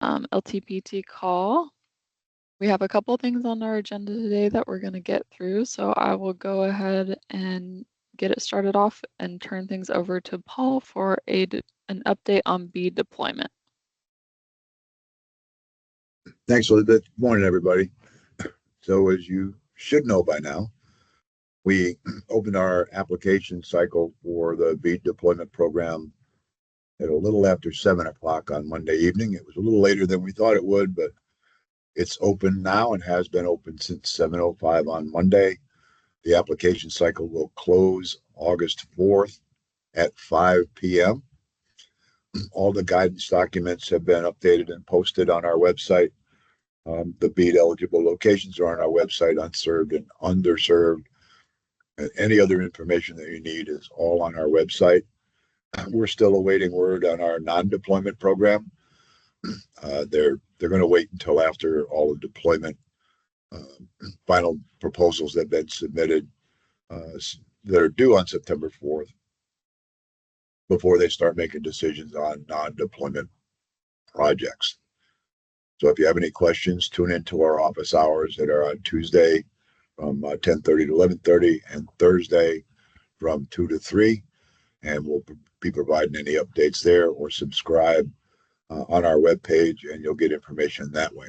LTPT call. We have a couple things on our agenda today that we're going to get through, so I will go ahead and get it started off and turn things over to Paul for an update on BEAD deployment. Thanks, Elizabeth. Good morning, everybody. So as you should know by now, we opened our application cycle for the BEAD deployment program at a little after 7 o'clock on Monday evening. It was a little later than we thought it would, but it's open now and has been open since 7:05 on Monday. The application cycle will close August 4th at 5 p.m. All the guidance documents have been updated and posted on our website. The BEAD eligible locations are on our website, unserved and underserved. And any other information that you need is all on our website. We're still awaiting word on our non-deployment program. They're going to wait until after all the deployment final proposals that have been submitted that are due on September 4th before they start making decisions on non-deployment projects. So if you have any questions, tune into our office hours that are on Tuesday from 10:30 to 11:30 and Thursday from 2 to 3. And we'll be providing any updates there, or subscribe on our webpage and you'll get information that way.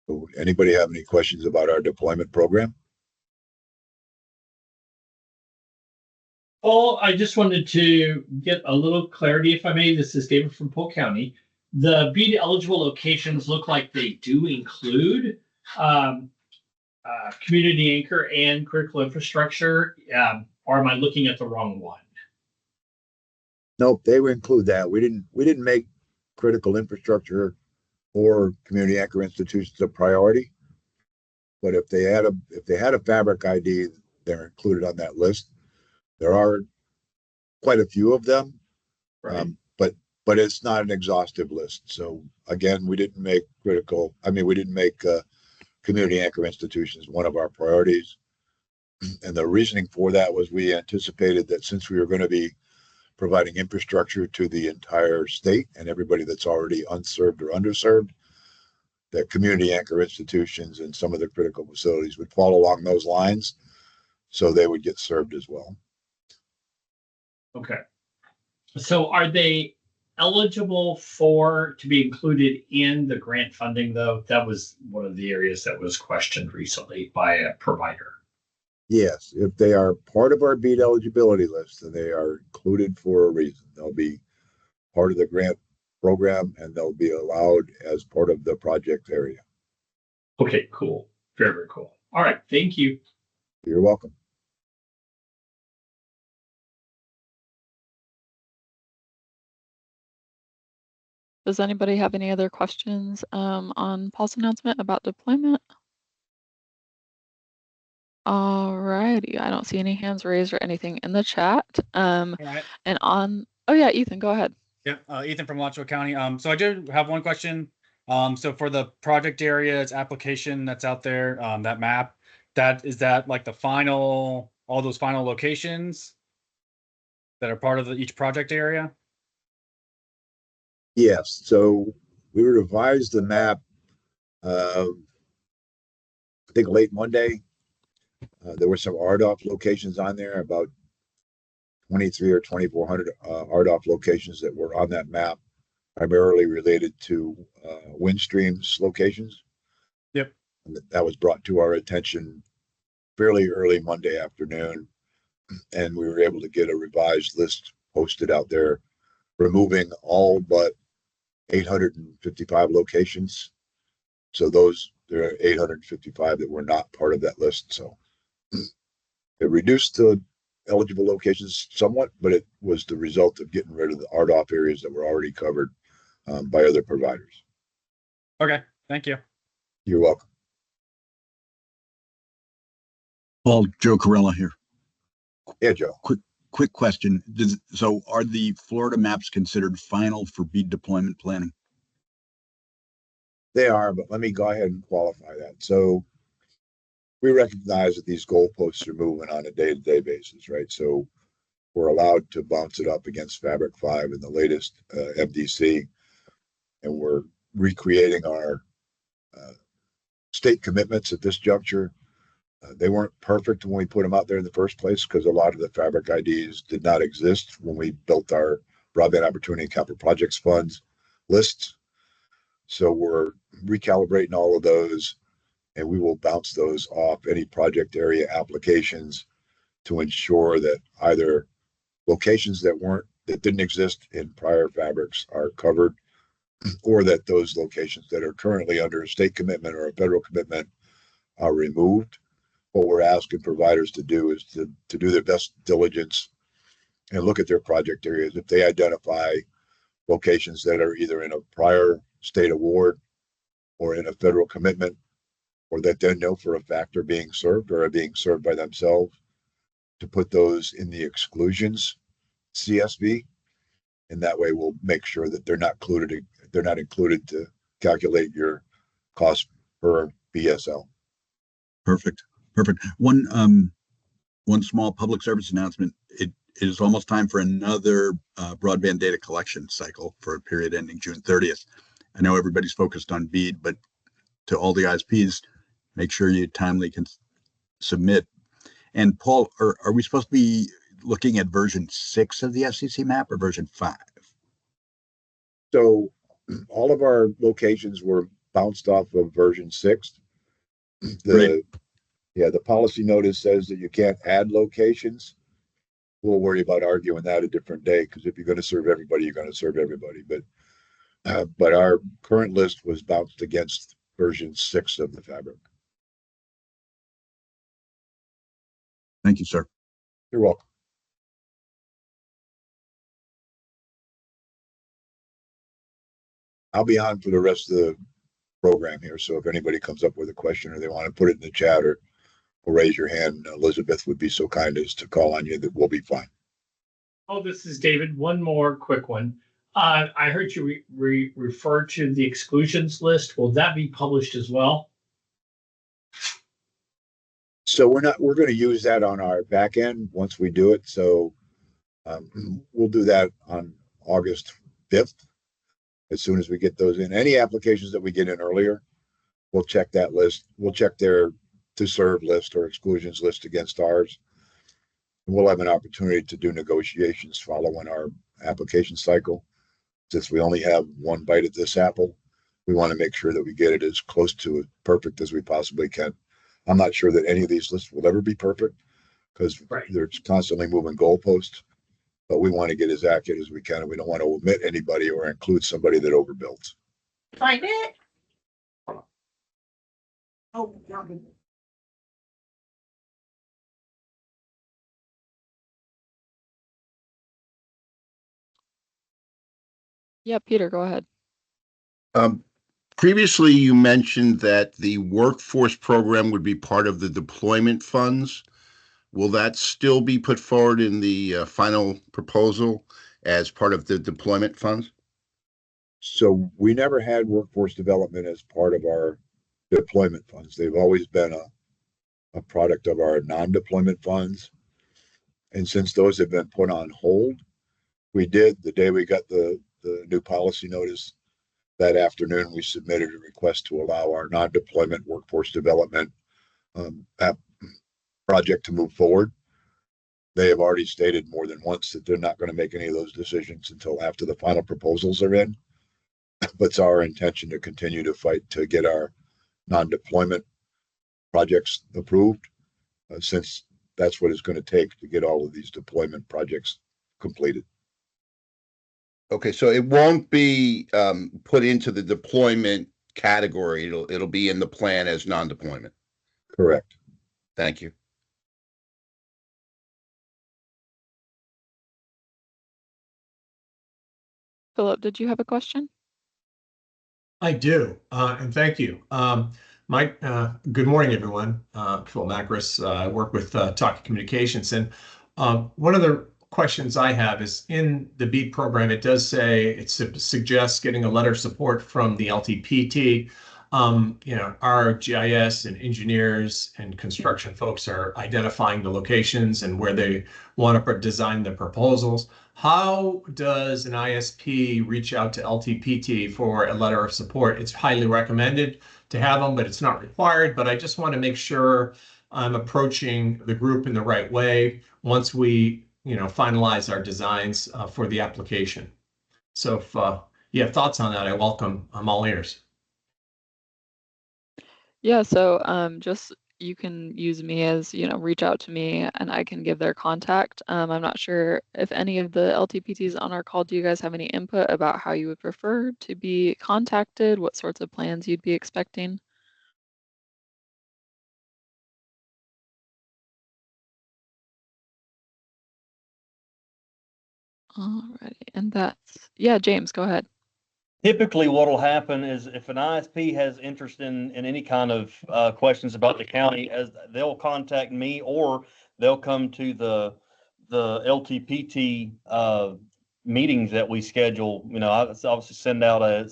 So anybody have any questions about our deployment program? Paul, I just wanted to get a little clarity, if I may. This is David from Polk County. The BEAD eligible locations look like they do include community anchor and critical infrastructure. Or am I looking at the wrong one? Nope, they would include that. We didn't make critical infrastructure or community anchor institutions a priority. But if they had a fabric ID, they're included on that list. There are quite a few of them, Right. But it's not an exhaustive list. So again, we didn't make community anchor institutions one of our priorities. And the reasoning for that was we anticipated that since we were going to be providing infrastructure to the entire state and everybody that's already unserved or underserved, that community anchor institutions and some of the critical facilities would fall along those lines, so they would get served as well. Okay. So are they eligible to be included in the grant funding, though? That was one of the areas that was questioned recently by a provider. Yes, if they are part of our BEAD eligibility list, then they are included for a reason. They'll be part of the grant program and they'll be allowed as part of the project area. Okay, cool. Very, very cool. All right, thank you. You're welcome. Does anybody have any other questions on Paul's announcement about deployment? All righty, I don't see any hands raised or anything in the chat. All right. And oh yeah, Ethan, go ahead. Yeah, Ethan from Washoe County. So I do have one question. So for the project areas application that's out there, that map, is that like the final, all those final locations that are part of each project area? Yes. So we revised the map, I think late Monday. There were some RDOF locations on there, about 23 or 2,400 RDOF locations that were on that map, primarily related to Windstream's locations. Yep. And that was brought to our attention fairly early Monday afternoon, and we were able to get a revised list posted out there, removing all but 855 locations. So there are 855 that were not part of that list. So it reduced the eligible locations somewhat, but it was the result of getting rid of the RDOF areas that were already covered by other providers. Okay, thank you. You're welcome. Paul, Joe Corella here. Yeah, Joe. Quick question. So are the Florida maps considered final for BEAD deployment planning? They are, but let me go ahead and qualify that. So we recognize that these goalposts are moving on a day-to-day basis, right? So we're allowed to bounce it up against Fabric 5 in the latest MDC, and we're recreating our state commitments at this juncture. They weren't perfect when we put them out there in the first place because a lot of the fabric IDs did not exist when we built our broadband opportunity and capital projects funds lists. So we're recalibrating all of those, and we will bounce those off any project area applications to ensure that either locations that didn't exist in prior fabrics are covered, or that those locations that are currently under a state commitment or a federal commitment are removed. What we're asking providers to do is to do their best diligence and look at their project areas. If they identify locations that are either in a prior state award or in a federal commitment, or that they know for a fact are being served or are being served by themselves, to put those in the exclusions CSV. And that way we'll make sure that they're not included to calculate your cost per BSL. Perfect. One small public service announcement. It is almost time for another broadband data collection cycle for a period ending June 30th. I know everybody's focused on BEAD, but to all the ISPs, make sure you timely can submit. And Paul, are we supposed to be looking at version 6 of the FCC map or version 5? So all of our locations were bounced off of version 6. The policy notice says that you can't add locations. We'll worry about arguing that a different day, because if you're going to serve everybody, you're going to serve everybody. But our current list was bounced against version 6 of the fabric. Thank you, sir. You're welcome. I'll be on for the rest of the program here. So if anybody comes up with a question or they want to put it in the chat or raise your hand, Elizabeth would be so kind as to call on you, that we'll be fine. Oh, this is David. One more quick one. I heard you refer to the exclusions list. Will that be published as well? So we're going to use that on our back end once we do it. So we'll do that on August 5th. As soon as we get those in, any applications that we get in earlier, we'll check that list. We'll check their to serve list or exclusions list against ours. And we'll have an opportunity to do negotiations following our application cycle. Since we only have one bite at this apple, we want to make sure that we get it as close to perfect as we possibly can. I'm not sure that any of these lists will ever be perfect, because they're constantly moving goalposts, but we want to get as accurate as we can, and we don't want to omit anybody or include somebody that overbuilds. Find it. Oh, no. Yeah, Peter, go ahead. Previously, you mentioned that the workforce program would be part of the deployment funds. Will that still be put forward in the final proposal as part of the deployment funds? So we never had workforce development as part of our deployment funds. They've always been a product of our non-deployment funds. And since those have been put on hold, we did, the day we got the new policy notice, that afternoon, we submitted a request to allow our non-deployment workforce development project to move forward. They have already stated more than once that they're not going to make any of those decisions until after the final proposals are in. But it's our intention to continue to fight to get our non-deployment projects approved, since that's what it's going to take to get all of these deployment projects completed. Okay, so it won't be put into the deployment category. It'll be in the plan as non-deployment. Correct. Thank you. Philip, did you have a question? I do, and thank you. Mike, good morning, everyone. Phil Macris, I work with Talkie Communications, and one of the questions I have is, in the BEAD program, it does say it suggests getting a letter of support from the LTPT. our GIS and engineers and construction folks are identifying the locations and where they want to design the proposals. How does an ISP reach out to LTPT for a letter of support? It's highly recommended to have them, but it's not required. But I just want to make sure I'm approaching the group in the right way once we, finalize our designs for the application. So if you have thoughts on that, I'm all ears. Yeah, so just you can use me as, reach out to me and I can give their contact. I'm not sure if any of the LTPTs on our call, do you guys have any input about how you would prefer to be contacted? What sorts of plans you'd be expecting? Alrighty, and yeah, James, go ahead. Typically, what will happen is if an ISP has interest in any kind of questions about the county, as they'll contact me or they'll come to the LTPT meetings that we schedule. I obviously send out an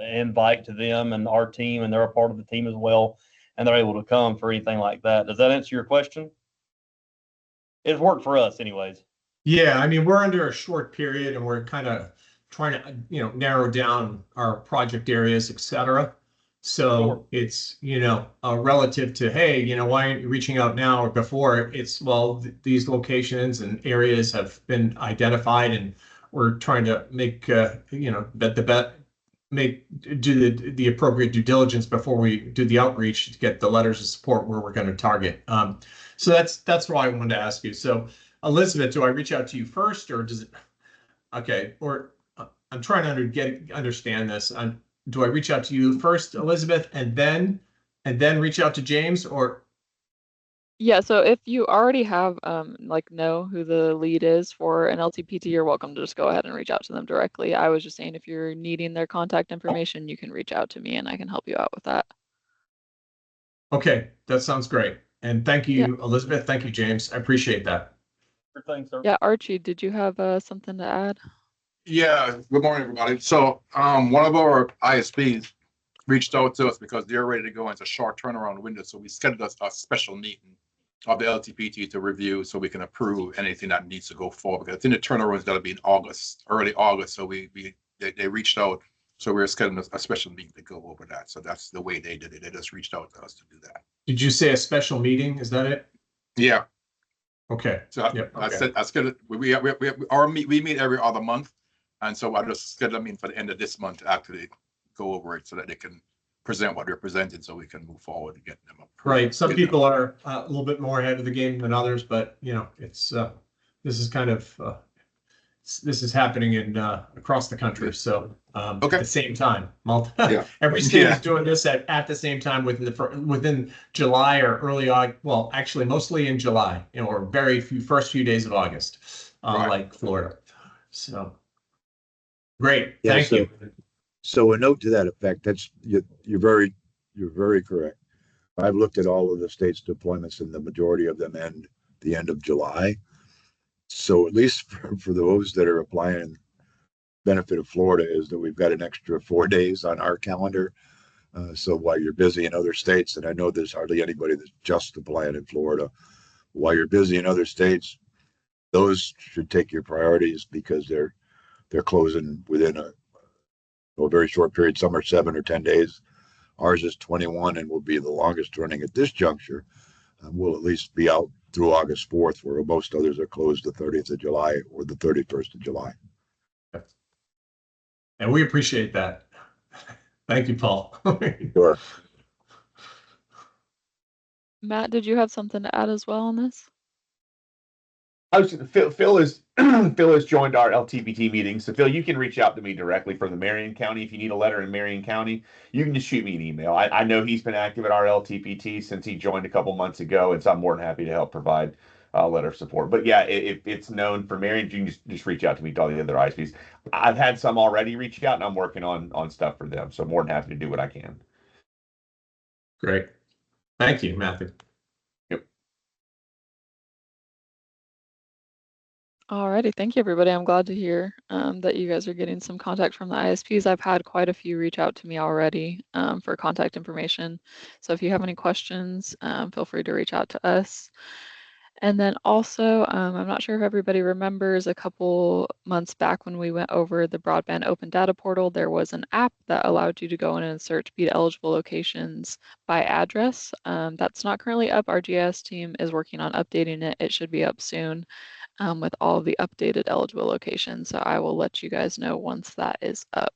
invite to them and our team, and they're a part of the team as well, and they're able to come for anything like that. Does that answer your question? It's worked for us, anyways. Yeah, I mean, we're under a short period and we're kind of trying to, narrow down our project areas, et cetera. So Sure. it's, relative to, hey, why aren't you reaching out now or before? It's, well, these locations and areas have been identified and we're trying to make, do the appropriate due diligence before we do the outreach to get the letters of support where we're going to target. So that's why I wanted to ask you. So Elizabeth, do I reach out to you first or does it? Okay, or I'm trying to understand this. Do I reach out to you first, Elizabeth, and then reach out to James, or? Yeah, so if you already have know who the lead is for an LTPT, you're welcome to just go ahead and reach out to them directly. I was just saying if you're needing their contact information, you can reach out to me and I can help you out with that. Okay, that sounds great. And thank Yeah. you, Elizabeth. Thank you, James. I appreciate that. Thanks, sir. Yeah, Archie, did you have something to add? Yeah, good morning, everybody. So one of our ISPs reached out to us because they're ready to go into short turnaround window. So we scheduled a special meeting of the LTPT to review so we can approve anything that needs to go forward. Because I think the turnaround is going to be in August, early August. So they reached out. So we're scheduling a special meeting to go over that. So that's the way they did it. They just reached out to us to do that. Did you say a special meeting? Is that it? Yeah. Okay. So Yep. I Okay. said I scheduled we meet every other month. And so I just scheduled them in for the end of this month to actually go over it so that they can present what they're presenting so we can move forward and get them approved. Right. Some people are a little bit more ahead of the game than others, but it's this is kind of this is happening in across the country. So at the same time, every state is doing this at the same time within July or early August. Well, actually, mostly in July, or very first few days of August, like Florida. So great. Yeah, Thank you. So a note to that effect, you're very correct. I've looked at all of the state's deployments and the majority of them end the end of July. So at least for those that are applying, benefit of Florida is that we've got an extra 4 days on our calendar. So while you're busy in other states, and I know there's hardly anybody that's just applying in Florida, while you're busy in other states, those should take your priorities because they're closing within a very short period. Some are 7 or 10 days. Ours is 21 and will be the longest running at this juncture. We'll at least be out through August 4th, where most others are closed the 30th of July or the 31st of July. And we appreciate that. Thank you, Paul. Sure. Matt, did you have something to add as well on this? Phil has joined our LTPT meeting. So Phil, you can reach out to me directly from the Marion County. If you need a letter in Marion County, you can just shoot me an email. I know he's been active at our LTPT since he joined a couple months ago, and so I'm more than happy to help provide a letter of support. But yeah, if it's known for Marion, you can just reach out to me to all the other ISPs. I've had some already reach out, and I'm working on stuff for them. So more than happy to do what I can. Great. Thank you, Matthew. Alrighty, thank you everybody. I'm glad to hear that you guys are getting some contact from the ISPs. I've had quite a few reach out to me already for contact information. So if you have any questions, feel free to reach out to us. And then also, I'm not sure if everybody remembers a couple months back when we went over the Broadband Open Data Portal, there was an app that allowed you to go in and search BEAD eligible locations by address. That's not currently up. Our GIS team is working on updating it. It should be up soon with all of the updated eligible locations. So I will let you guys know once that is up.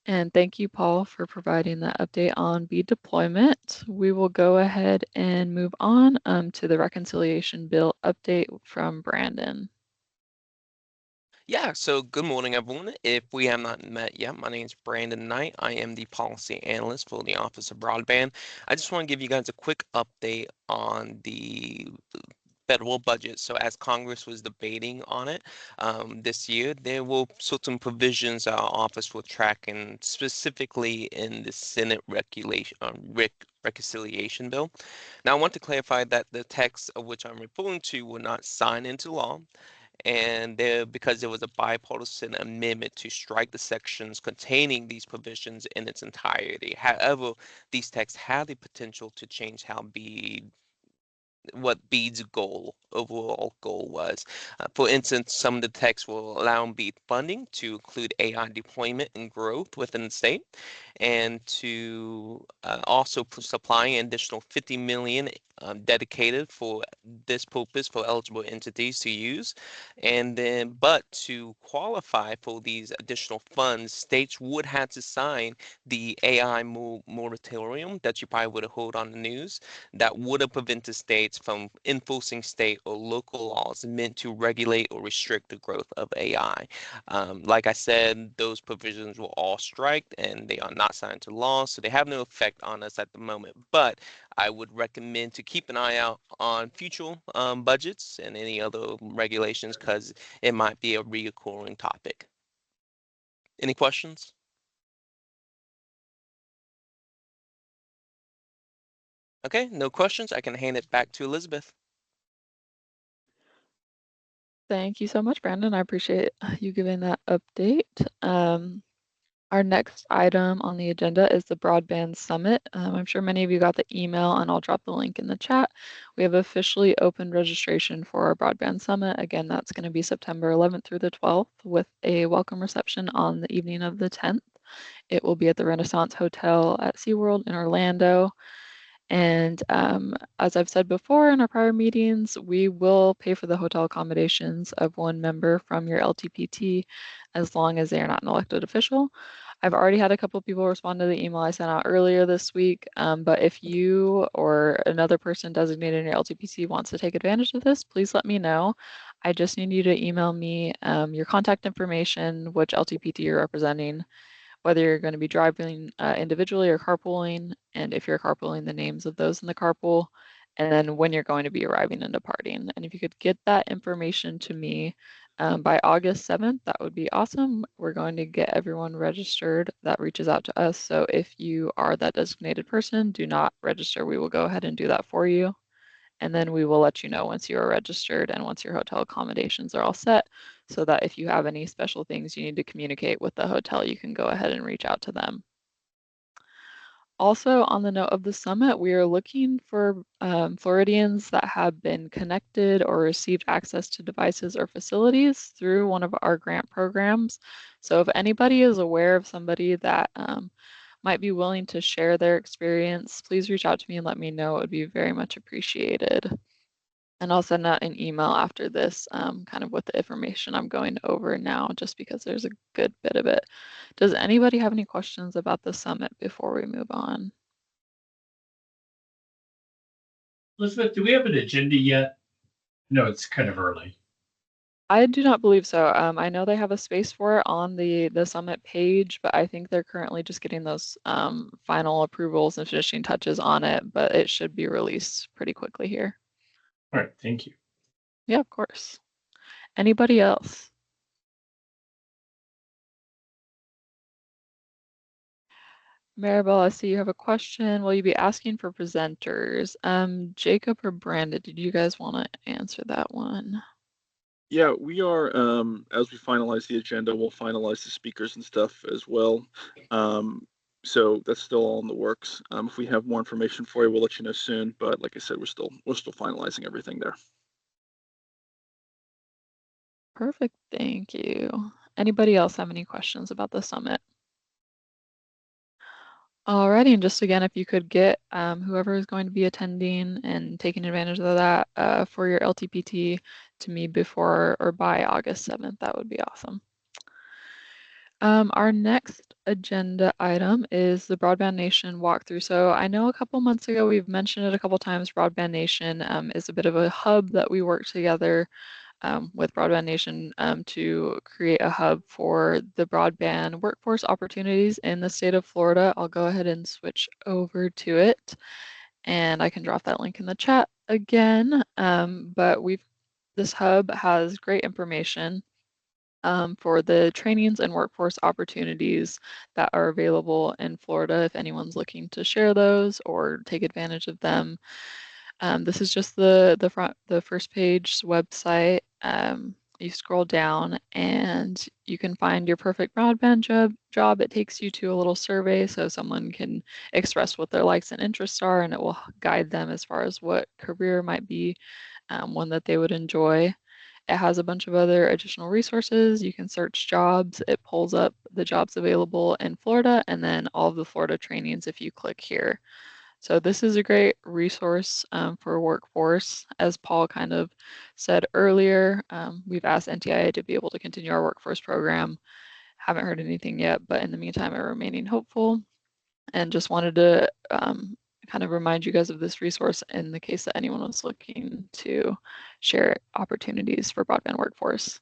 And thank you, Paul, for providing that update on BEAD deployment. We will go ahead and move on to the reconciliation bill update from Brandon. Yeah, so good morning, everyone. If we have not met yet, my name is Brandon Knight. I am the policy analyst for the Office of Broadband. I just want to give you guys a quick update on the federal budget. So as Congress was debating on it this year, there were certain provisions our office will track, and specifically in the Senate reconciliation bill. Now, I want to clarify that the text of which I'm referring to will not sign into law. And because there was a bipartisan amendment to strike the sections containing these provisions in its entirety. However, these texts have the potential to change what BEAD's overall goal was. For instance, some of the text will allow BEAD funding to include AI deployment and growth within the state, and to also supply an additional 50 million dedicated for this purpose for eligible entities to use. And then, but to qualify for these additional funds, states would have to sign the AI moratorium that you probably would have heard on the news, that would have prevented states from enforcing state or local laws meant to regulate or restrict the growth of AI. Like I said, those provisions were all striked and they are not signed to law, so they have no effect on us at the moment. But I would recommend to keep an eye out on future budgets and any other regulations, because it might be a reoccurring topic. Any questions? Okay, no questions. I can hand it back to Elizabeth. Thank you so much, Brandon. I appreciate you giving that update. Our next item on the agenda is the Broadband Summit. I'm sure many of you got the email, and I'll drop the link in the chat. We have officially opened registration for our Broadband Summit. Again, that's going to be September 11th through the 12th with a welcome reception on the evening of the 10th. It will be at the Renaissance Hotel at SeaWorld in Orlando. And as I've said before in our prior meetings, we will pay for the hotel accommodations of one member from your LTPT as long as they are not an elected official. I've already had a couple people respond to the email I sent out earlier this week, but if you or another person designated in your LTPT wants to take advantage of this, please let me know. I just need you to email me your contact information, which LTPT you're representing, whether you're going to be driving individually or carpooling, and if you're carpooling, the names of those in the carpool, and then when you're going to be arriving and departing. And if you could get that information to me by August 7th, that would be awesome. We're going to get everyone registered that reaches out to us. So if you are that designated person, do not register. We will go ahead and do that for you. And then we will let you know once you are registered and once your hotel accommodations are all set, so that if you have any special things you need to communicate with the hotel, you can go ahead and reach out to them. Also, on the note of the summit, we are looking for Floridians that have been connected or received access to devices or facilities through one of our grant programs. So if anybody is aware of somebody that might be willing to share their experience, please reach out to me and let me know. It would be very much appreciated. And I'll send out an email after this, kind of with the information I'm going over now, just because there's a good bit of it. Does anybody have any questions about the summit before we move on? Elizabeth, do we have an agenda yet? No, it's kind of early. I do not believe so. I know they have a space for it on the summit page, but I think they're currently just getting those final approvals and finishing touches on it, but it should be released pretty quickly here. All right, thank you. Yeah, of course. Anybody else? Maribel, I see you have a question. Will you be asking for presenters? Jacob or Brandon, did you guys want to answer that one? Yeah, we are, as we finalize the agenda, we'll finalize the speakers and stuff as well. So that's still all in the works. If we have more information for you, we'll let you know soon. But like I said, we're still finalizing everything there. Perfect. Thank you. Anybody else have any questions about the summit? Alrighty, and just again, if you could get whoever is going to be attending and taking advantage of that for your LTPT to me before or by August 7th, that would be awesome. Our next agenda item is the Broadband Nation walkthrough. So I know a couple months ago we've mentioned it a couple times. Broadband Nation is a bit of a hub that we work together with Broadband Nation to create a hub for the broadband workforce opportunities in the state of Florida. I'll go ahead and switch over to it, and I can drop that link in the chat again. But this hub has great information for the trainings and workforce opportunities that are available in Florida if anyone's looking to share those or take advantage of them. This is just the first page website. You scroll down and you can find your perfect broadband job. It takes you to a little survey so someone can express what their likes and interests are, and it will guide them as far as what career might be one that they would enjoy. It has a bunch of other additional resources. You can search jobs. It pulls up the jobs available in Florida and then all of the Florida trainings if you click here. So this is a great resource for workforce. As Paul kind of said earlier, we've asked NTIA to be able to continue our workforce program. Haven't heard anything yet, but in the meantime, I'm remaining hopeful and just wanted to kind of remind you guys of this resource in the case that anyone was looking to share opportunities for broadband workforce.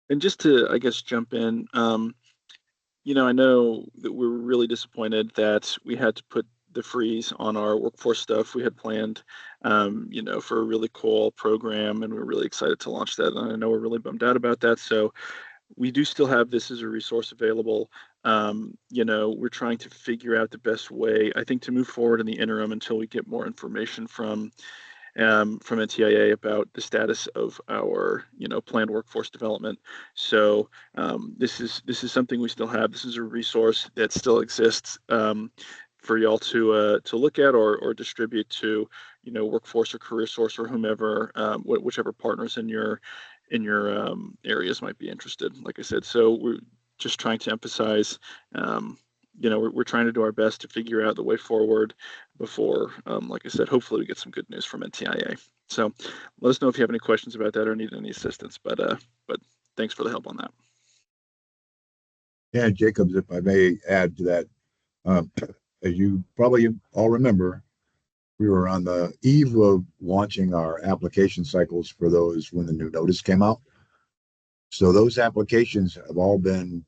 And just to, I guess, jump in, I know that we're really disappointed that we had to put the freeze on our workforce stuff. We had planned, for a really cool program, and we're really excited to launch that. And I know we're really bummed out about that. So we do still have this as a resource available. We're trying to figure out the best way, I think, to move forward in the interim until we get more information from NTIA about the status of our, planned workforce development. So this is something we still have. This is a resource that still exists for y'all to look at or distribute to, workforce or career source or whomever, whichever partners in your areas might be interested. Like I said, so we're just trying to emphasize. We're trying to do our best to figure out the way forward before, like I said, hopefully we get some good news from NTIA. So let us know if you have any questions about that or need any assistance. But thanks for the help on that. Yeah, Jacobs, if I may add to that, as you probably all remember, we were on the eve of launching our application cycles for those when the new notice came out. So those applications have all been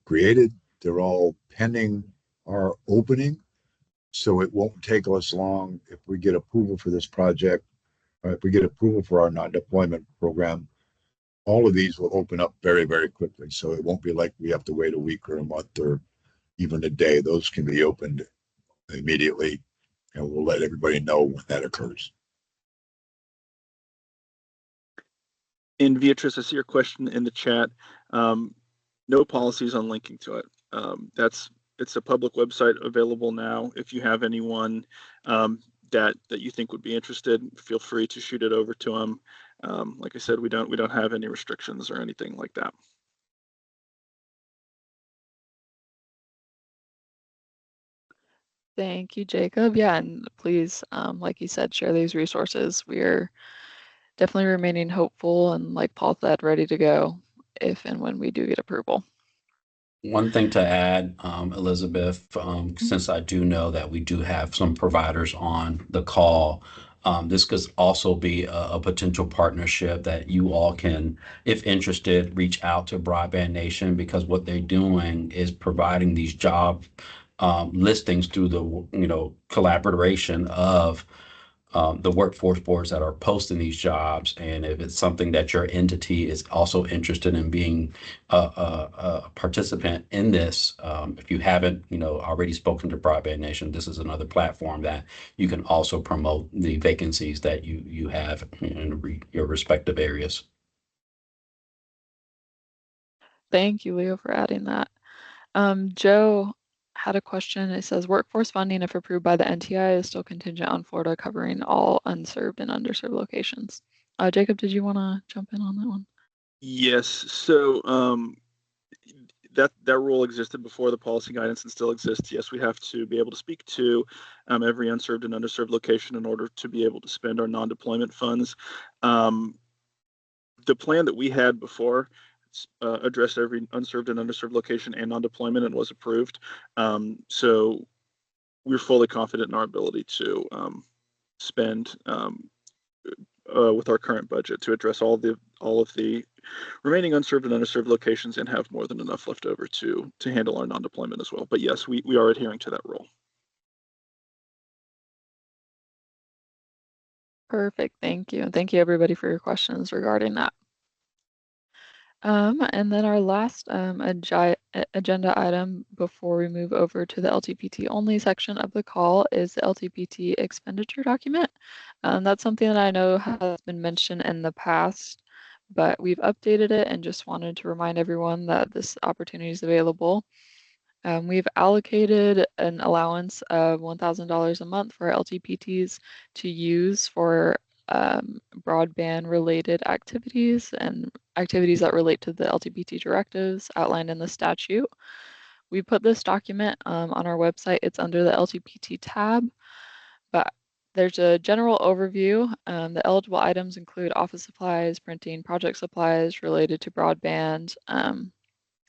created. They're all pending our opening. So it won't take us long if we get approval for this project, or if we get approval for our non-deployment program. All of these will open up very, very quickly. So it won't be like we have to wait a week or a month or even a day. Those can be opened immediately, and we'll let everybody know when that occurs. And Beatrice, I see your question in the chat. No policies on linking to it. It's a public website available now. If you have anyone that you think would be interested, feel free to shoot it over to them. Like I said, we don't have any restrictions or anything like that. Thank you, Jacob. Yeah, and please, like you said, share these resources. We're definitely remaining hopeful and, like Paul said, ready to go if and when we do get approval. One thing to add, Elizabeth, since I do know that we do have some providers on the call, this could also be a potential partnership that you all can, if interested, reach out to Broadband Nation, because what they're doing is providing these job listings through the collaboration of the workforce boards that are posting these jobs. And if it's something that your entity is also interested in being a participant in this, if you haven't, already spoken to Broadband Nation, this is another platform that you can also promote the vacancies that you have in your respective areas. Thank you, Leo, for adding that. Joe had a question. It says workforce funding, if approved by the NTI, is still contingent on Florida covering all unserved and underserved locations. Jacob, did you want to jump in on that one? Yes. So that rule existed before the policy guidance and still exists. Yes, we have to be able to speak to every unserved and underserved location in order to be able to spend our non-deployment funds. The plan that we had before addressed every unserved and underserved location and non-deployment and was approved. So we're fully confident in our ability to spend with our current budget to address all of the remaining unserved and underserved locations and have more than enough left over to handle our non-deployment as well. But yes, we are adhering to that rule. Perfect. Thank you. And thank you everybody for your questions regarding that. And then our last agenda item before we move over to the LTPT only section of the call is the LTPT expenditure document. That's something that I know has been mentioned in the past, but we've updated it and just wanted to remind everyone that this opportunity is available. We've allocated an allowance of $1,000 a month for LTPTs to use for broadband related activities and activities that relate to the LTPT directives outlined in the statute. We put this document on our website. It's under the LTPT tab, but there's a general overview. The eligible items include office supplies, printing, project supplies related to broadband,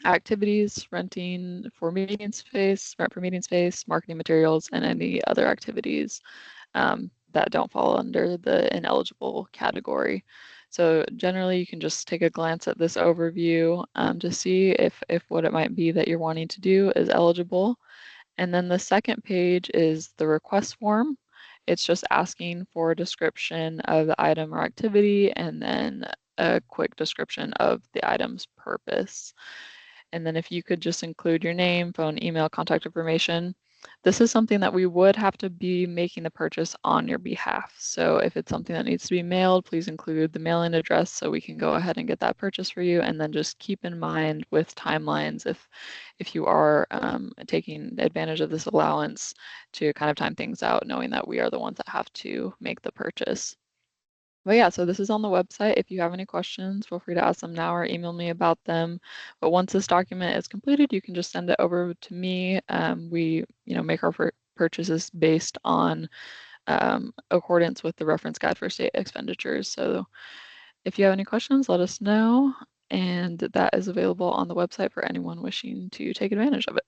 activities, renting for meeting space, rent for meeting space, marketing materials, and any other activities that don't fall under the ineligible category. So generally, you can just take a glance at this overview to see if what it might be that you're wanting to do is eligible. And then the second page is the request form. It's just asking for a description of the item or activity and then a quick description of the item's purpose. And then if you could just include your name, phone, email, contact information. This is something that we would have to be making the purchase on your behalf. So if it's something that needs to be mailed, please include the mailing address so we can go ahead and get that purchase for you. And then just keep in mind with timelines if you are taking advantage of this allowance to kind of time things out, knowing that we are the ones that have to make the purchase. But yeah, so this is on the website. If you have any questions, feel free to ask them now or email me about them. But once this document is completed, you can just send it over to me. We, make our purchases based on accordance with the reference guide for state expenditures. So if you have any questions, let us know. And that is available on the website for anyone wishing to take advantage of it.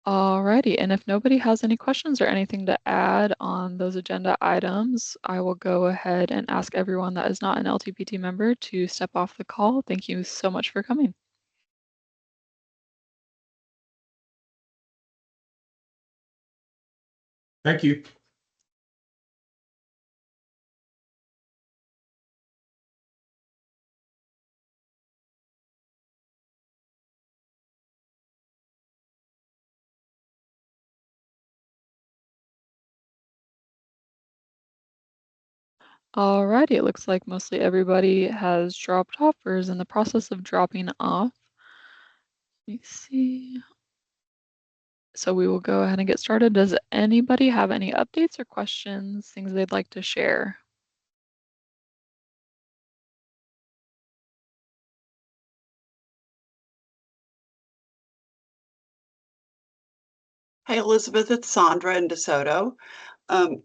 Alrighty, and if nobody has any questions or anything to add on those agenda items, I will go ahead and ask everyone that is not an LTPT member to step off the call. Thank you so much for coming. Thank you. Alrighty, it looks like mostly everybody has dropped off or is in the process of dropping off. Let me see. So we will go ahead and get started. Does anybody have any updates or questions, things they'd like to share? Hey, Elizabeth, it's Sandra in DeSoto.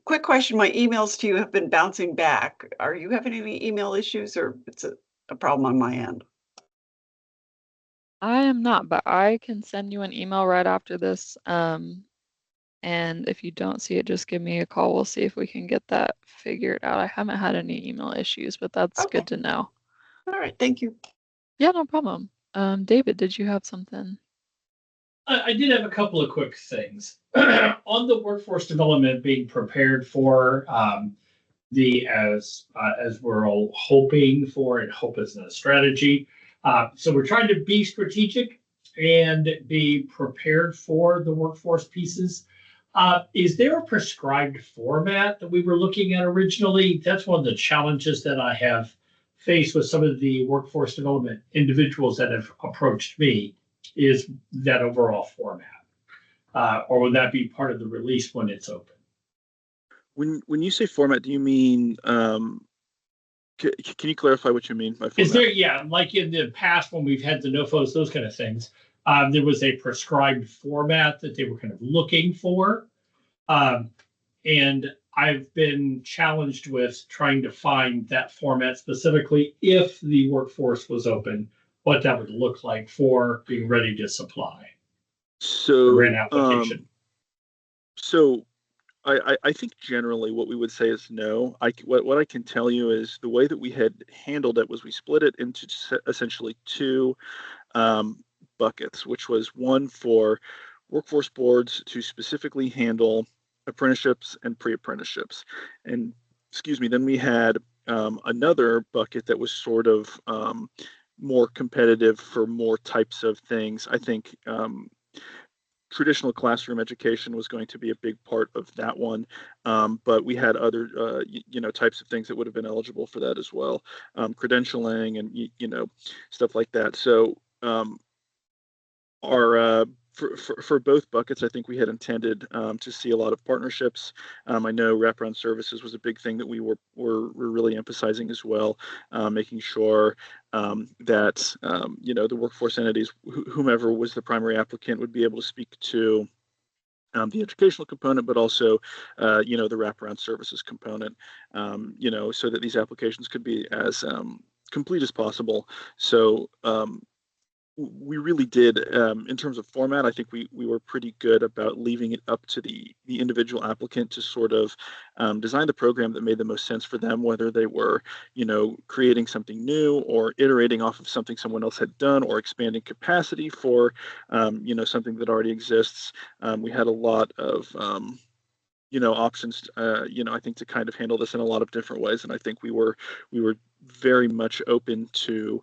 Quick question. My emails to you have been bouncing back. Are you having any email issues or it's a problem on my end? I am not, but I can send you an email right after this. And if you don't see it, just give me a call. We'll see if we can get that figured out. I haven't had any email issues, but that's Okay. good to know. All right. Thank you. Yeah, no problem. David, did you have something? I did have a couple of quick things on the workforce development being prepared for the as we're all hoping for, and hope isn't a strategy. So we're trying to be strategic and be prepared for the workforce pieces. Is there a prescribed format that we were looking at originally? That's one of the challenges that I have faced with some of the workforce development individuals that have approached me, is that overall format. Or would that be part of the release when it's open? When you say format, do you mean can you clarify what you mean by Is format? there, yeah, like in the past when we've had the no photos, those kind of things, there was a prescribed format that they were kind of looking for. And I've been challenged with trying to find that format specifically if the workforce was open, what that would look like for being ready to supply a So grant application. So I think generally what we would say is no. What I can tell you is the way that we had handled it was we split it into essentially two buckets, which was one for workforce boards to specifically handle apprenticeships and pre-apprenticeships. And excuse me, then we had another bucket that was sort of more competitive for more types of things. I think traditional classroom education was going to be a big part of that one, but we had other types of things that would have been eligible for that as well, credentialing and stuff like that. So our for both buckets, I think we had intended to see a lot of partnerships. I know wraparound services was a big thing that we were really emphasizing as well, making sure that the workforce entities, whomever was the primary applicant, would be able to speak to the educational component, but also, the wraparound services component, so that these applications could be as complete as possible. So we really did, in terms of format, I think we were pretty good about leaving it up to the individual applicant to sort of design the program that made the most sense for them, whether they were, creating something new or iterating off of something someone else had done or expanding capacity for, something that already exists. We had a lot of, options, I think to kind of handle this in a lot of different ways. And I think we were very much open to,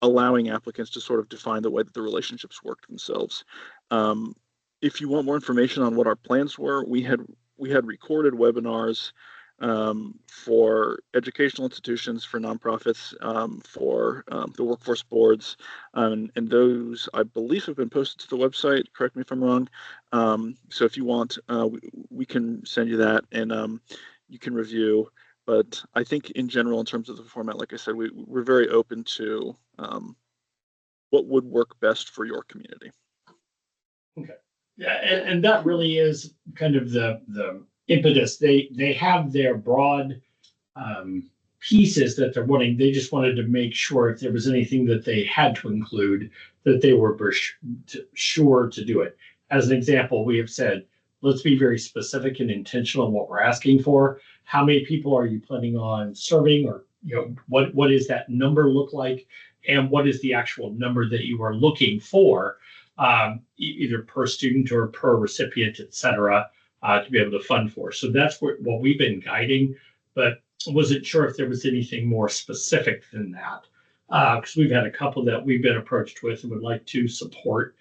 allowing applicants to sort of define the way that the relationships work themselves. If you want more information on what our plans were, we had recorded webinars for educational institutions, for nonprofits, for the workforce boards, and those I believe have been posted to the website. Correct me if I'm wrong. So if you want, we can send you that, and you can review. But I think in general, in terms of the format, like I said, we're very open to what would work best for your community. Okay. Yeah, and that really is kind of the impetus. They have their broad pieces that they're wanting. They just wanted to make sure if there was anything that they had to include, that they were sure to do it. As an example, we have said, let's be very specific and intentional in what we're asking for. How many people are you planning on serving, or what is that number look like, and what is the actual number that you are looking for, either per student or per recipient, et cetera, to be able to fund for. So that's what we've been guiding, but wasn't sure if there was anything more specific than that, because we've had a couple that we've been approached with and would like to support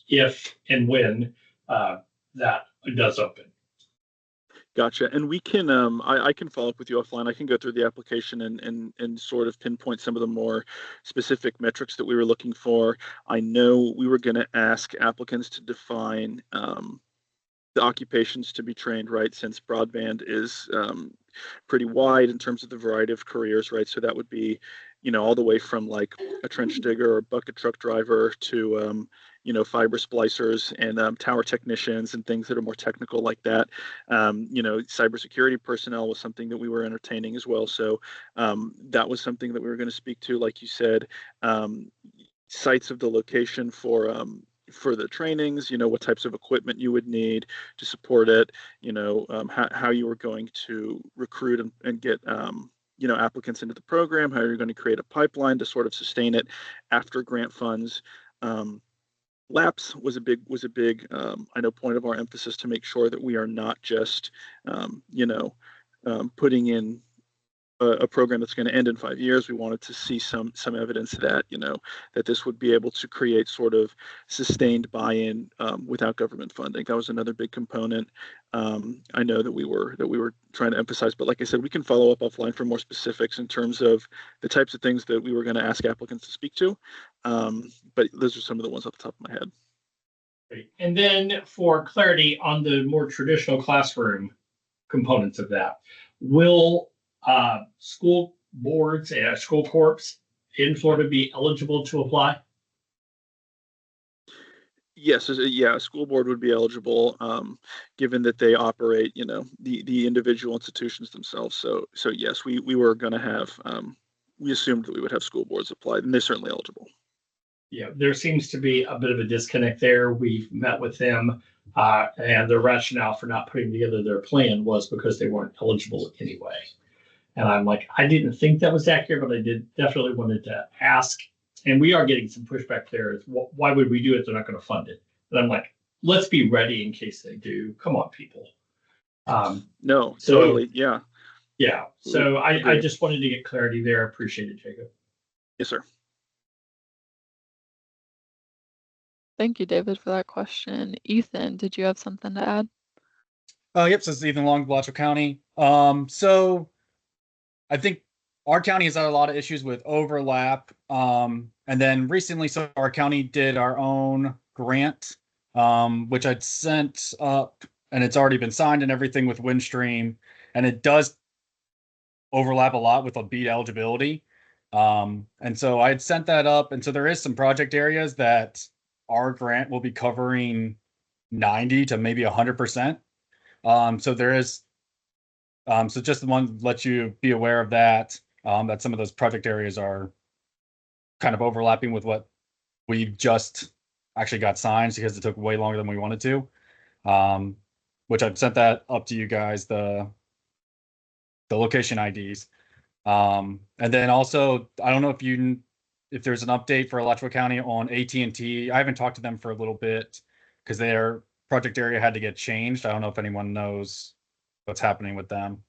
if and when that does open. Gotcha. And we can, I can follow up with you offline. I can go through the application and sort of pinpoint some of the more specific metrics that we were looking for. I know we were going to ask applicants to define the occupations to be trained, right? Since broadband is pretty wide in terms of the variety of careers, right? So that would be, all the way from like a trench digger or bucket truck driver to, fiber splicers and tower technicians and things that are more technical like that. Cybersecurity personnel was something that we were entertaining as well. So that was something that we were going to speak to, like you said, sites of the location for the trainings, what types of equipment you would need to support it, how you were going to recruit and get applicants into the program, how you're going to create a pipeline to sort of sustain it after grant funds. Lapse was a big I know point of our emphasis to make sure that we are not just putting in a program that's going to end in 5 years. We wanted to see some evidence that that this would be able to create sort of sustained buy-in without government funding. That was another big component. I know that we were trying to emphasize, but like I said, we can follow up offline for more specifics in terms of the types of things that we were going to ask applicants to speak to. But those are some of the ones off the top of my head. Great. And then for clarity on the more traditional classroom components of that, will school boards and school corps in Florida be eligible to apply? Yes, yeah, a school board would be eligible, given that they operate, the individual institutions themselves. So yes, we were going to have, we assumed that we would have school boards apply, and they're certainly eligible. Yeah, there seems to be a bit of a disconnect there. We've met with them, and their rationale for not putting together their plan was because they weren't eligible anyway. And I'm like, I didn't think that was accurate, but I definitely wanted to ask. And we are getting some pushback there. Is why would we do it? They're not going to fund it. And I'm like, let's be ready in case they do. Come on, people. No, totally. Yeah. Yeah. So I just wanted to get clarity there. I appreciate it, Jacob. Yes, sir. Thank you, David, for that question. Ethan, did you have something to add? Yep, so it's Ethan Long, Blatcher County. So I think our county has had a lot of issues with overlap. And then recently, so our county did our own grant, which I'd sent up, and it's already been signed and everything with Windstream. And it does overlap a lot with a BEAD eligibility. And so I had sent that up. And so there is some project areas that our grant will be covering 90 to maybe 100%. So there is, so just want to let you be aware of that, that some of those project areas are kind of overlapping with what we just actually got signed because it took way longer than we wanted to. Which I've sent that up to you guys, the location IDs. And then also, I don't know if there's an update for Alachua County on AT&T. I haven't talked to them for a little bit because their project area had to get changed. I don't know if anyone knows what's happening with them.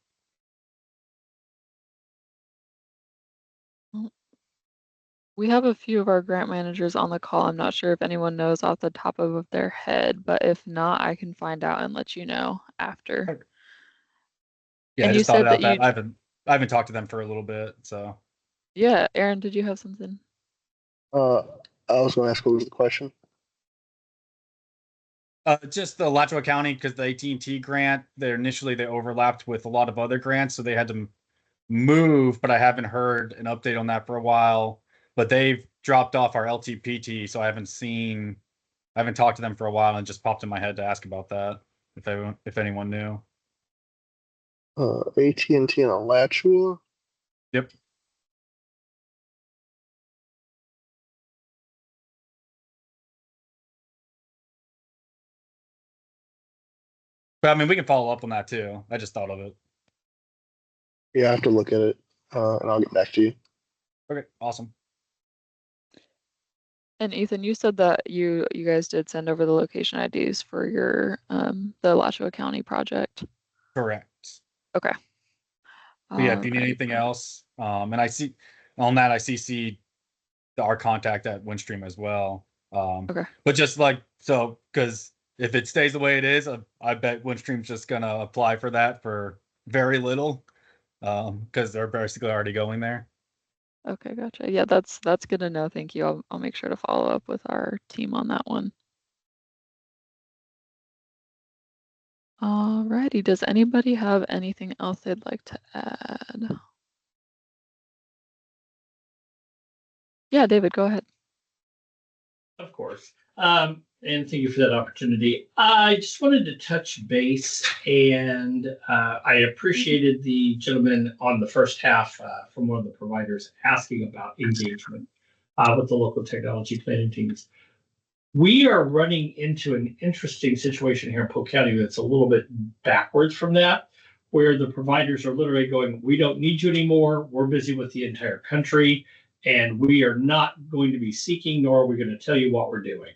We have a few of our grant managers on the call. I'm not sure if anyone knows off the top of their head, but if not, I can find out and let you know after. Yeah, And I you just thought said about that that. I haven't talked to them for a little bit, so. Yeah, Aaron, did you have something? I was going to ask, what was the question? Just the Alachua County, because the AT&T grant, they overlapped with a lot of other grants, so they had to move, but I haven't heard an update on that for a while. But they've dropped off our LTPT, so I haven't talked to them for a while, and it just popped in my head to ask about that, if anyone knew. AT&T and Alachua? Yep. But I mean, we can follow up on that too. I just thought of it. Yeah, I have to look at it, and I'll get back to you. Okay, awesome. And Ethan, you said that you guys did send over the location IDs for your the Alachua County project. Correct. Okay. But yeah, if you need anything else, and I see on that I CC our contact at Windstream as well. Okay. But just like so, because if it stays the way it is, I bet Windstream's just gonna apply for that for very little, because they're basically already going there. Okay, gotcha. Yeah, that's good to know. Thank you. I'll make sure to follow up with our team on that one. Alrighty, does anybody have anything else they'd like to add? Yeah, David, go ahead. Of course. And thank you for that opportunity. I just wanted to touch base, and I appreciated the gentleman on the first half from one of the providers asking about engagement with the local technology planning teams. We are running into an interesting situation here in Polk County that's a little bit backwards from that, where the providers are literally going, we don't need you anymore. We're busy with the entire country, and we are not going to be seeking, nor are we going to tell you what we're doing.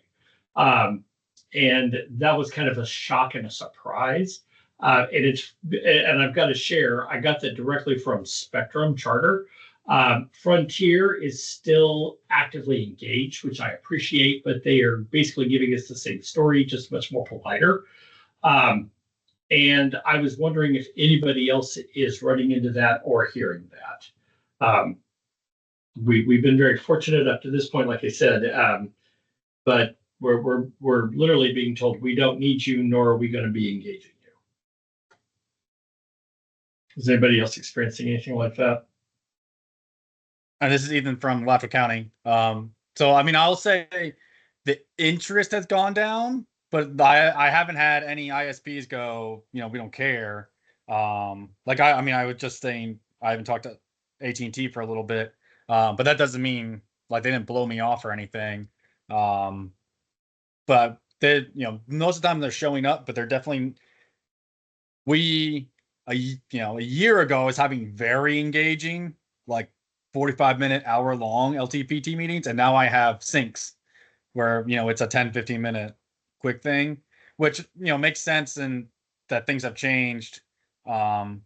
And that was kind of a shock and a surprise. And I've got to share, I got that directly from Spectrum Charter. Frontier is still actively engaged, which I appreciate, but they are basically giving us the same story, just much more politer. And I was wondering if anybody else is running into that or hearing that. We've been very fortunate up to this point, like I said, but we're literally being told we don't need you, nor are we going to be engaging you. Is anybody else experiencing anything like that? And this is Ethan from Alachua County. So I mean, I'll say the interest has gone down, but I haven't had any ISPs go, you know, we don't care. Like I mean, I was just saying I haven't talked to AT&T for a little bit, but that doesn't mean like they didn't blow me off or anything. But they, you know, most of the time they're showing up, but they're definitely a year ago I was having very engaging, like 45-minute, hour-long LTPT meetings, and now I have syncs where, you know, it's a 10-15 minute quick thing, which, you know, makes sense and that things have changed. But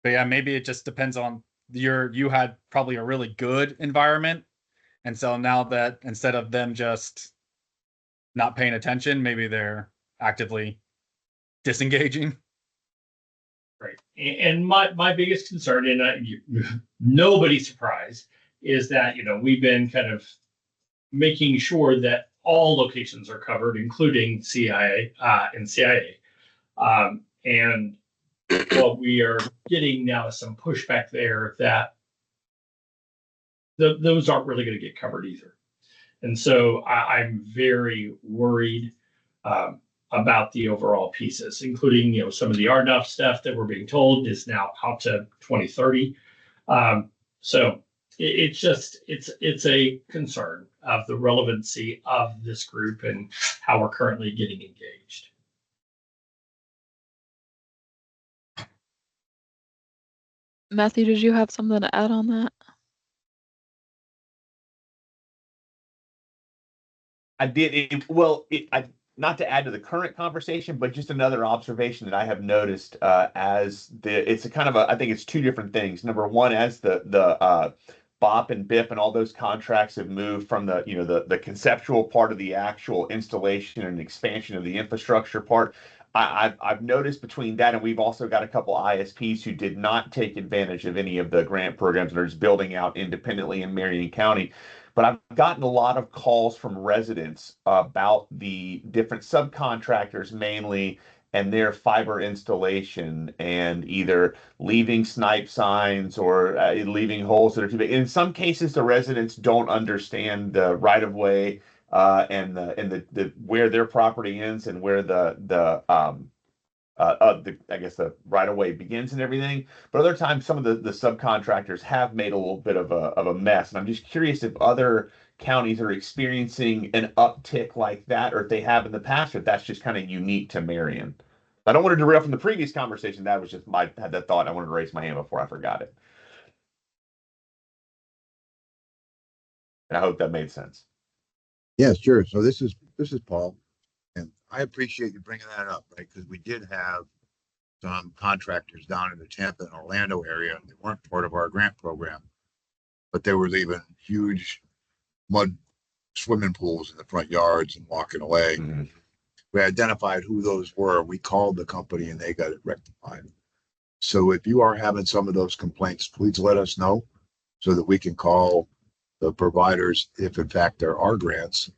yeah, maybe it just depends on you had probably a really good environment, and so now that instead of them just not paying attention, maybe they're actively disengaging. Right. And my biggest concern, and nobody's surprised, is that, you know, we've been kind of making sure that all locations are covered, including CIA and CIA. And what we are getting now is some pushback there that those aren't really going to get covered either. And so I'm very worried about the overall pieces, including, you know, some of the RDOF stuff that we're being told is now out to 2030. So it's a concern of the relevancy of this group and how we're currently getting engaged. Matthew, did you have something to add on that? I did. Not to add to the current conversation, but just another observation that I have noticed it's a kind of I think it's two different things. Number one, as the BOP and BIP and all those contracts have moved from the conceptual part of the actual installation and expansion of the infrastructure part. I've noticed between that, and we've also got a couple ISPs who did not take advantage of any of the grant programs and are just building out independently in Marion County. But I've gotten a lot of calls from residents about the different subcontractors mainly and their fiber installation and either leaving snipe signs or leaving holes that are too big. In some cases, the residents don't understand the right of way and the where their property ends and where I guess the right of way begins and everything. But other times, some of the subcontractors have made a little bit of a mess. And I'm just curious if other counties are experiencing an uptick like that, or if they have in the past, or if that's just kind of unique to Marion. I don't want to derail from the previous conversation. That was just had that thought. I wanted to raise my hand before I forgot it. And I hope that made sense. Yeah, sure. So this is Paul, and I appreciate you bringing that up, right? Because we did have some contractors down in the Tampa and Orlando area. They weren't part of our grant program, but they were leaving huge mud swimming pools in the front yards and walking away. Mm-hmm. We identified who those were. We called the company and they got it rectified. So if you are having some of those complaints, please let us know so that we can call the providers, if in fact there are grants,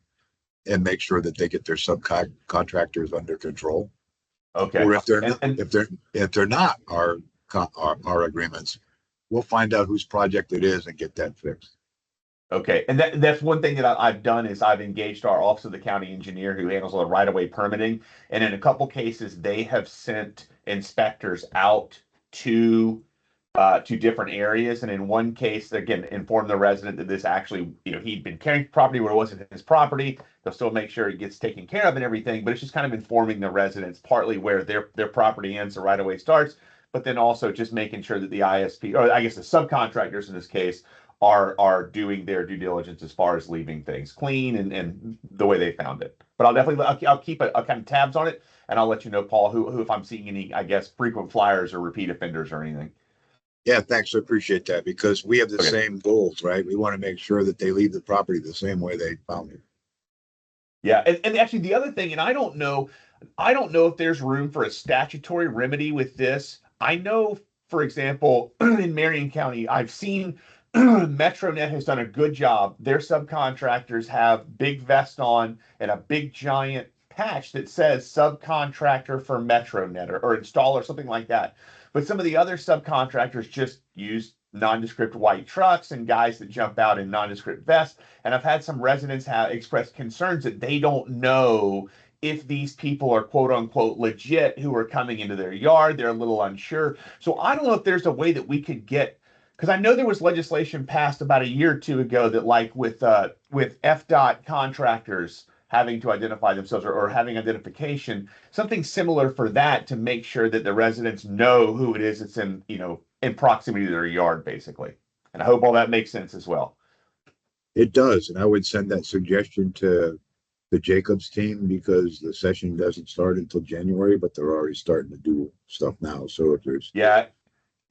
and make sure that they get their subcontractors under control. Okay. Or if they're not our agreements, we'll find out whose project it is and get that fixed. Okay, and that's one thing that I've done is I've engaged our Office of the County Engineer who handles all the right-of-way permitting, and in a couple cases they have sent inspectors out to different areas, and in one case, again, informed the resident that this actually, he'd been carrying property where it wasn't his property. They'll still make sure it gets taken care of and everything, but it's just kind of informing the residents partly where their property ends, the right-of-way starts, but then also just making sure that the ISP, or I guess the subcontractors in this case, are doing their due diligence as far as leaving things clean and the way they found it. But I'll keep a kind of tabs on it, and I'll let you know, Paul, who if I'm seeing any, I guess, frequent flyers or repeat offenders or anything. Yeah, thanks. I appreciate that because we have the Okay. same goals, right? We want to make sure that they leave the property the same way they found it. Yeah, and actually the other thing, and I don't know if there's room for a statutory remedy with this. I know, for example, in Marion County, I've seen MetroNet has done a good job. Their subcontractors have big vest on and a big giant patch that says subcontractor for MetroNet or installer, something like that. But some of the other subcontractors just use nondescript white trucks and guys that jump out in nondescript vests. And I've had some residents have expressed concerns that they don't know if these people are quote unquote legit who are coming into their yard. They're a little unsure. So I don't know if there's a way that we could get, because I know there was legislation passed about a year or two ago that, like with FDOT contractors having to identify themselves or having identification, something similar for that to make sure that the residents know who it is that's in proximity to their yard, basically. And I hope all that makes sense as well. It does, and I would send that suggestion to the Jacobs team because the session doesn't start until January, but they're already starting to do stuff now. So if there's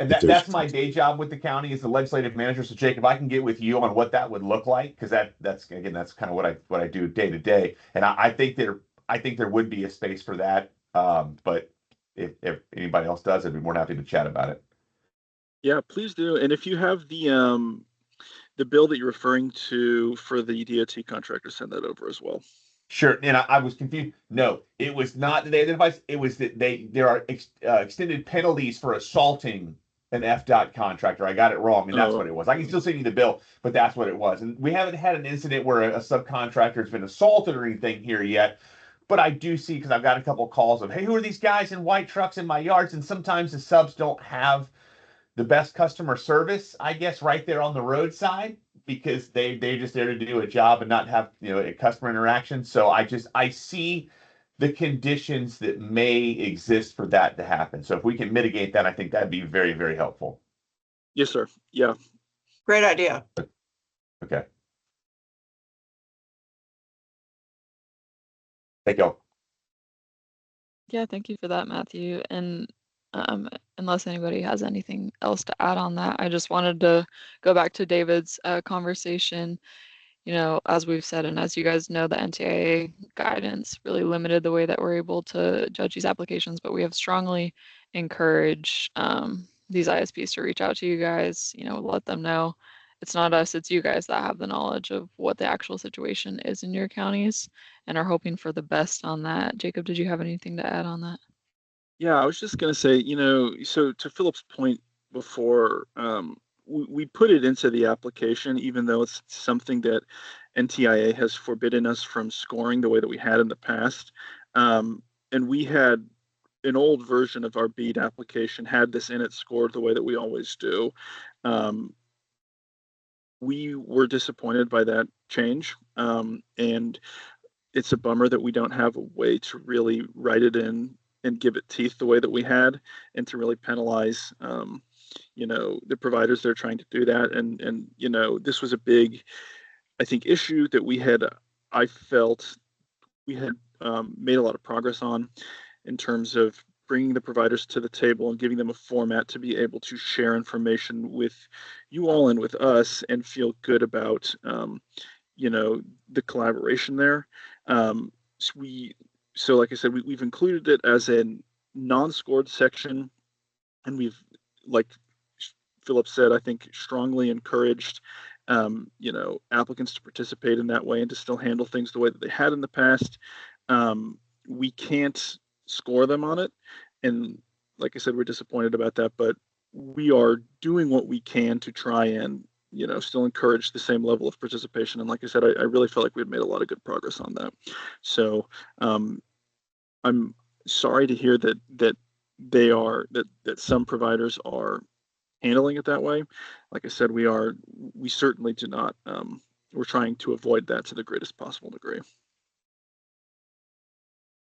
And that's my day job with the county as the legislative manager. So Jacob, I can get with you on what that would look like, because that's kind of what I do day to day. And I think there would be a space for that. But if anybody else does, I'd be more than happy to chat about it. Yeah, please do. And if you have the bill that you're referring to for the DOT contractor, send that over as well. Sure. And I was confused. No, it was not that they identified. It was that there are extended penalties for assaulting an FDOT contractor. I got it wrong, and that's what it was. I can still send you the bill, but that's what it was. And we haven't had an incident where a subcontractor has been assaulted or anything here yet. But I do see, because I've got a couple of calls of, hey, who are these guys in white trucks in my yards? And sometimes the subs don't have the best customer service, I guess, right there on the roadside, because they're just there to do a job and not have a customer interaction. So I see the conditions that may exist for that to happen. So if we can mitigate that, I think that'd be very, very helpful. Yes, sir. Yeah. Great idea. Okay. Thank you. Yeah, thank you for that, Matthew. And unless anybody has anything else to add on that, I just wanted to go back to David's conversation. As we've said, and as you guys know, the NTIA guidance really limited the way that we're able to judge these applications, but we have strongly encouraged these ISPs to reach out to you guys, let them know it's not us, it's you guys that have the knowledge of what the actual situation is in your counties and are hoping for the best on that. Jacob, did you have anything to add on that? Yeah, I was just going to say, so to Philip's point before, we put it into the application, even though it's something that NTIA has forbidden us from scoring the way that we had in the past. And we had an old version of our BEAD application had this in it scored the way that we always do. We were disappointed by that change. And it's a bummer that we don't have a way to really write it in and give it teeth the way that we had, and to really penalize the providers that are trying to do that. And this was a big, I think, issue that I felt we had made a lot of progress on in terms of bringing the providers to the table and giving them a format to be able to share information with you all and with us and feel good about the collaboration there. So like I said, we've included it as a non-scored section, and we've, like Philip said, I think strongly encouraged applicants to participate in that way and to still handle things the way that they had in the past. We can't score them on it, and like I said, we're disappointed about that, but we are doing what we can to try and still encourage the same level of participation. And like I said, I really felt like we had made a lot of good progress on that. So I'm sorry to hear that some providers are handling it that way. Like I said, we certainly do not. We're trying to avoid that to the greatest possible degree.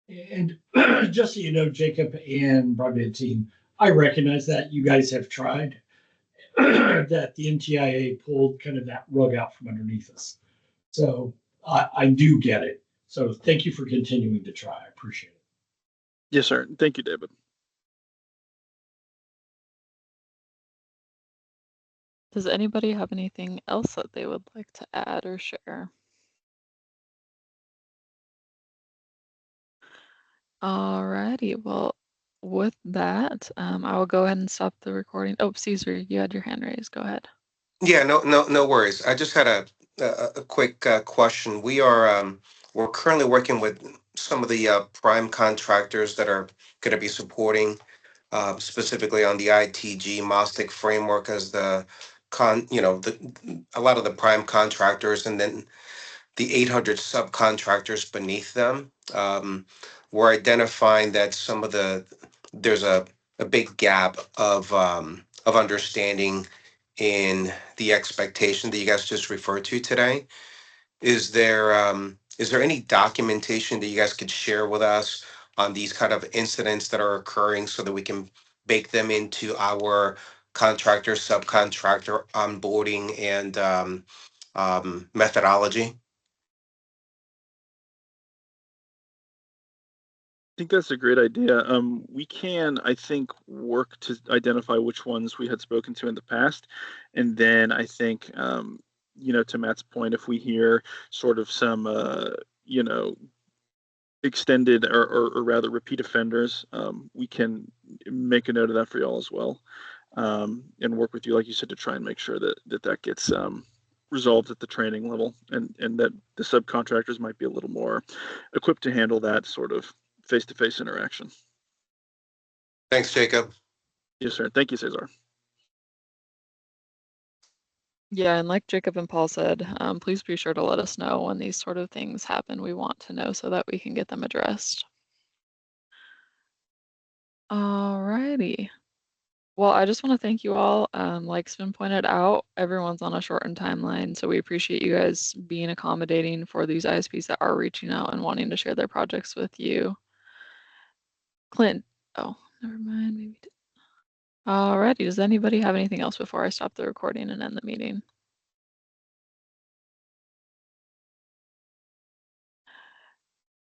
And just so you know, Jacob and Broadband team, I recognize that you guys have tried. that the NTIA pulled kind of that rug out from underneath us. So I do get it. So thank you for continuing to try. I appreciate it. Yes, sir. Thank you, David. Does anybody have anything else that they would like to add or share? Alrighty, well, with that, I will go ahead and stop the recording. Oh, Caesar, you had your hand raised. Go ahead. Yeah, no worries. I just had a quick question. We're currently working with some of the prime contractors that are going to be supporting specifically on the ITG MOSTIC framework as a lot of the prime contractors, and then the 800 subcontractors beneath them. We're identifying that there's a big gap of understanding in the expectation that you guys just referred to today. Is there any documentation that you guys could share with us on these kind of incidents that are occurring so that we can bake them into our contractor, subcontractor onboarding and methodology? I think that's a great idea. We can, I think, work to identify which ones we had spoken to in the past. And then I think, to Matt's point, if we hear sort of some, extended or rather repeat offenders, we can make a note of that for y'all as well. And work with you, like you said, to try and make sure that gets resolved at the training level, and that the subcontractors might be a little more equipped to handle that sort of face-to-face interaction. Thanks, Jacob. Yes, sir. Thank you, Cesar. Yeah, and like Jacob and Paul said, please be sure to let us know when these sort of things happen. We want to know so that we can get them addressed. Alrighty. Well, I just want to thank you all. Like Sven pointed out, everyone's on a shortened timeline, so we appreciate you guys being accommodating for these ISPs that are reaching out and wanting to share their projects with you. Clint, oh, never mind, maybe. Alrighty, does anybody have anything else before I stop the recording and end the meeting?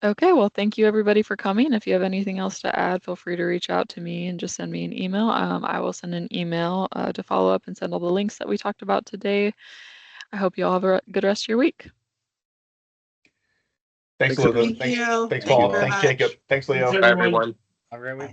Okay, well, thank you everybody for coming. If you have anything else to add, feel free to reach out to me and just send me an email. I will send an email to follow up and send all the links that we talked about today. I hope you all have a good rest of your week. Thanks, Thanks, Elizabeth. Thank you. Thanks, Thank you Paul. very Thanks, much. Jacob. Thanks, Leo. Thanks, Bye, everyone. Have a great week.